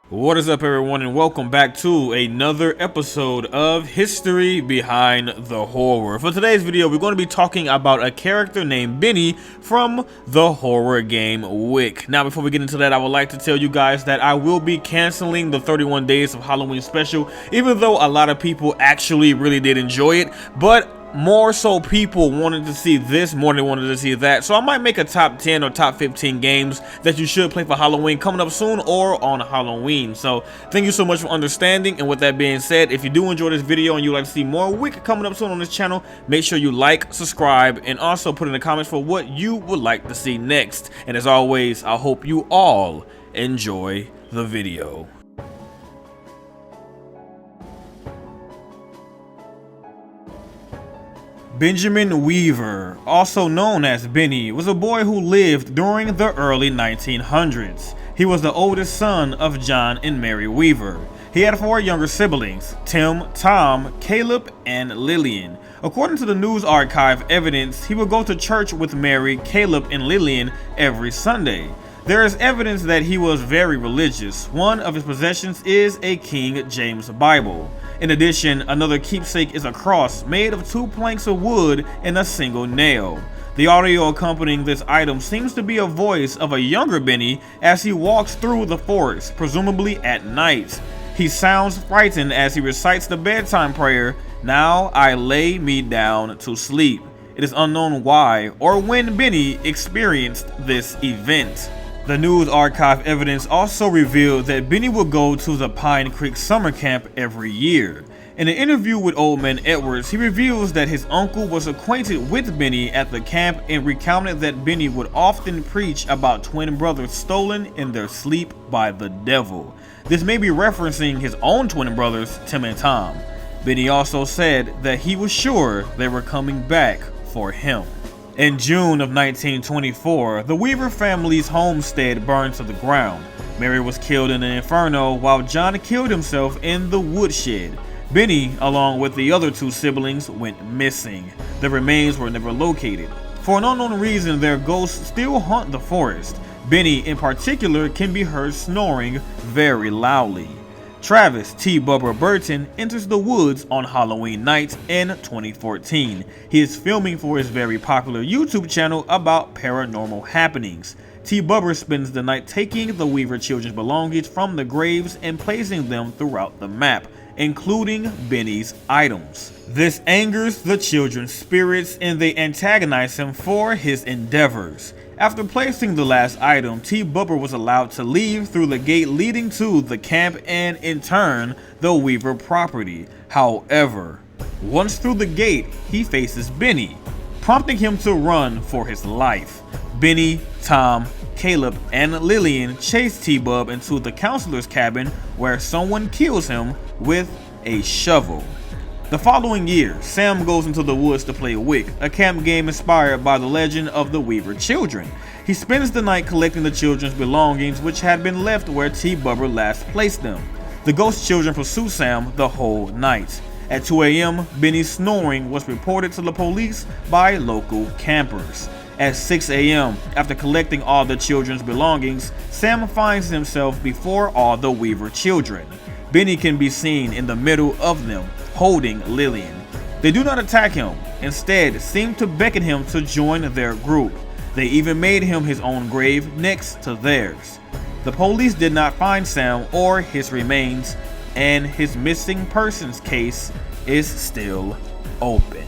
What is up, everyone, and welcome back to another episode of History Behind the Horror. For today's video, we're going to be talking about a character named Benny from the horror game WICK. Now, before we get into that, I would like to tell you guys that I will be canceling the 31 Days of Halloween special, even though a lot of people actually really did enjoy it, but more so people wanted to see this more than they wanted to see that. So I might make a top 10 or top 15 games that you should play for Halloween coming up soon or on Halloween. So thank you so much for understanding. And with that being said, if you do enjoy this video and you'd like to see more WICK coming up soon on this channel, make sure you like, subscribe, and also put in the comments for what you would like to see next. And as always, I hope you all enjoy the video. Benjamin Weaver, also known as Benny, was a boy who lived during the early 1900s. He was the oldest son of John and Mary Weaver. He had 4 younger siblings: Tim, Tom, Caleb, and Lillian. According to the News Archive evidence, he would go to church with Mary, Caleb, and Lillian every Sunday. There is evidence that he was very religious. One of his possessions is a King James Bible. In addition, another keepsake is a cross made of 2 planks of wood and a single nail. The audio accompanying this item seems to be a voice of a younger Benny as he walks through the forest, presumably at night. He sounds frightened as he recites the bedtime prayer, "Now I lay me down to sleep." It is unknown why or when Benny experienced this event. The News Archive evidence also revealed that Benny would go to the Pine Creek summer camp every year. In an interview with Old Man Edwards, he reveals that his uncle was acquainted with Benny at the camp and recounted that Benny would often preach about twin brothers stolen in their sleep by the devil. This may be referencing his own twin brothers, Tim and Tom. Benny also said that he was sure they were coming back for him. In June of 1924, the Weaver family's homestead burned to the ground. Mary was killed in an inferno while John killed himself in the woodshed. Benny, along with the other 2 siblings, went missing. The remains were never located. For an unknown reason, their ghosts still haunt the forest. Benny, in particular, can be heard snoring very loudly. Travis T. Bubba Burton enters the woods on Halloween night in 2014. He is filming for his very popular YouTube channel about paranormal happenings. T. Bubba spends the night taking the Weaver children's belongings from the graves and placing them throughout the map, including Benny's items. This angers the children's spirits and they antagonize him for his endeavors. After placing the last item, T. Bubba was allowed to leave through the gate leading to the camp and, in turn, the Weaver property. However, once through the gate, he faces Benny, prompting him to run for his life. Benny, Tom, Caleb, and Lillian chase T-Bub into the counselor's cabin where someone kills him with a shovel. The following year, Sam goes into the woods to play WICK, a camp game inspired by the legend of the Weaver children. He spends the night collecting the children's belongings which had been left where T. Bubba last placed them. The ghost children pursue Sam the whole night. At 2 a.m., Benny's snoring was reported to the police by local campers. At 6 a.m., after collecting all the children's belongings, Sam finds himself before all the Weaver children. Benny can be seen in the middle of them, holding Lillian. They do not attack him, instead seem to beckon him to join their group. They even made him his own grave next to theirs. The police did not find Sam or his remains, and his missing persons case is still open.